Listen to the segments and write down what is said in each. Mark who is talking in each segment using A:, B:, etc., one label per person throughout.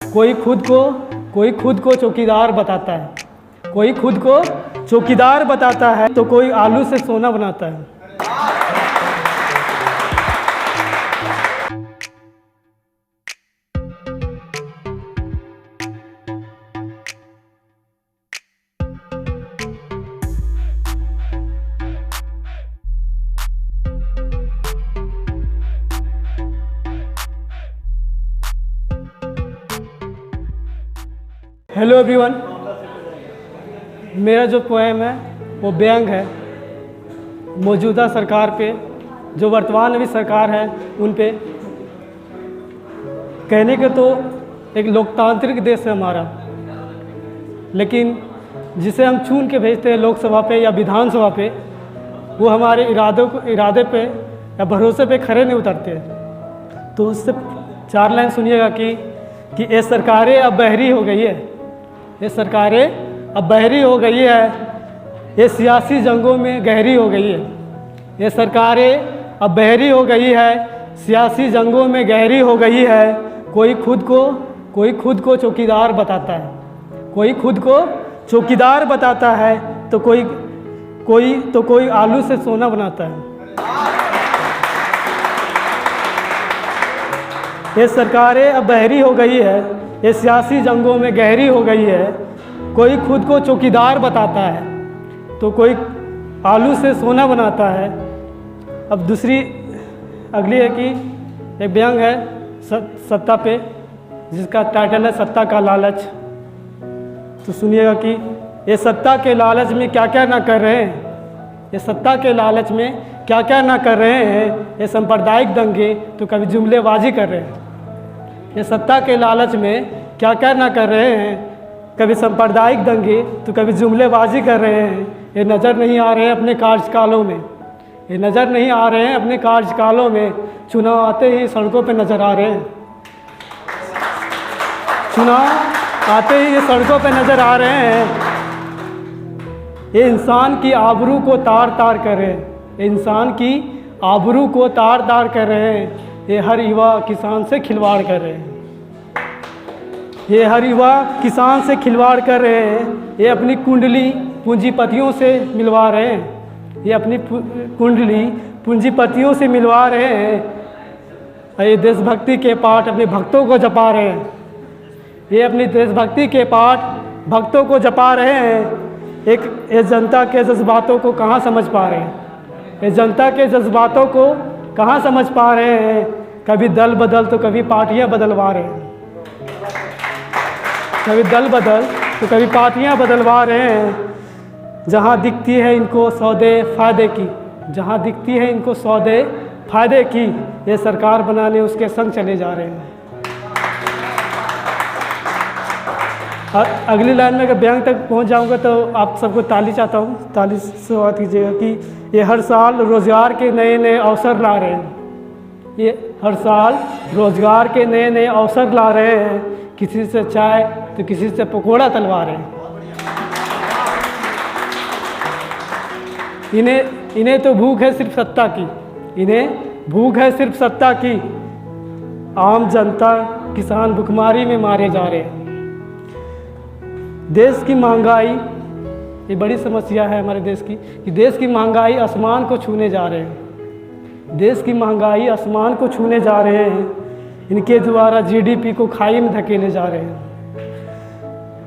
A: कोई खुद को चौकीदार बताता है, कोई खुद को चौकीदार बताता है तो कोई आलू से सोना बनाता है। हेलो एवरीवन, मेरा जो पोएम है वो व्यंग है मौजूदा सरकार पे, जो वर्तमान में भी सरकार है उन पे। कहने के तो एक लोकतांत्रिक देश है हमारा, लेकिन जिसे हम चुन के भेजते हैं लोकसभा पे या विधानसभा पे, वो हमारे इरादे पे या भरोसे पे खरे नहीं उतरते। तो उससे 4 लाइन सुनिएगा कि ये सरकारें अब बहरी हो गई है, ये सरकारें अब बहरी हो गई है, ये सियासी जंगों में गहरी हो गई है। ये सरकारें अब बहरी हो गई है, सियासी जंगों में गहरी हो गई है। कोई खुद को चौकीदार बताता है, कोई खुद को चौकीदार बताता है तो कोई आलू से सोना बनाता है। ये सरकारें अब बहरी हो गई है, ये सियासी जंगों में गहरी हो गई है। कोई खुद को चौकीदार बताता है तो कोई आलू से सोना बनाता है। अब अगली है कि एक व्यंग है सत्ता पे, जिसका टाइटल है सत्ता का लालच। तो सुनिएगा कि ये सत्ता के लालच में क्या क्या ना कर रहे हैं, ये सत्ता के लालच में क्या क्या ना कर रहे हैं। ये सांप्रदायिक दंगे तो कभी जुमलेबाजी कर रहे हैं। ये सत्ता के लालच में क्या क्या ना कर रहे हैं, कभी सांप्रदायिक दंगे तो कभी जुमलेबाजी कर रहे हैं। ये नज़र नहीं आ रहे हैं अपने कार्यकालों में, ये नज़र नहीं आ रहे हैं अपने कार्यकालों में। चुनाव आते ही सड़कों पे नज़र आ रहे हैं, चुनाव आते ही ये सड़कों पे नज़र आ रहे हैं। ये इंसान की आबरू को तार तार कर रहे हैं, ये इंसान की आबरू को तार तार कर रहे हैं। ये हर युवा किसान से खिलवाड़ कर रहे हैं, ये हर युवा किसान से खिलवाड़ कर रहे हैं। ये अपनी कुंडली पूंजीपतियों से मिलवा रहे हैं, ये अपनी कुंडली पूंजीपतियों से मिलवा रहे हैं। ये देशभक्ति के पाठ अपने भक्तों को जपा रहे हैं, ये अपनी देशभक्ति के पाठ भक्तों को जपा रहे हैं। ये जनता के जज्बातों को कहाँ समझ पा रहे हैं, ये जनता के जज्बातों को कहाँ समझ पा रहे हैं। कभी दल बदल तो कभी पार्टियां बदलवा रहे हैं, कभी दल बदल तो कभी पार्टियां बदलवा रहे हैं। जहाँ दिखती है इनको सौदे फ़ायदे की, जहाँ दिखती है इनको सौदे फ़ायदे की, ये सरकार बनाने उसके संग चले जा रहे हैं। और अगली लाइन में अगर व्यंग तक पहुंच जाऊंगा तो आप सबको ताली चाहता हूं, ताली से बात कीजिएगा कि ये हर साल रोज़गार के नए नए अवसर ला रहे हैं, ये हर साल रोज़गार के नए नए अवसर ला रहे हैं। किसी से चाय तो किसी से पकोड़ा तलवा रहे हैं। इन्हें तो भूख है सिर्फ सत्ता की, इन्हें भूख है सिर्फ सत्ता की। आम जनता किसान भुखमरी में मारे जा रहे हैं। देश की महंगाई, ये बड़ी समस्या है हमारे देश की, कि देश की महंगाई आसमान को छूने जा रहे हैं, देश की महंगाई आसमान को छूने जा रहे हैं। इनके द्वारा जीडीपी को खाई में धकेले जा रहे हैं।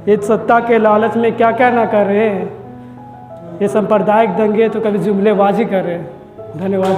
A: ये सत्ता के लालच में क्या क्या ना कर रहे हैं। ये सांप्रदायिक दंगे तो कभी जुमलेबाजी कर रहे हैं। धन्यवाद।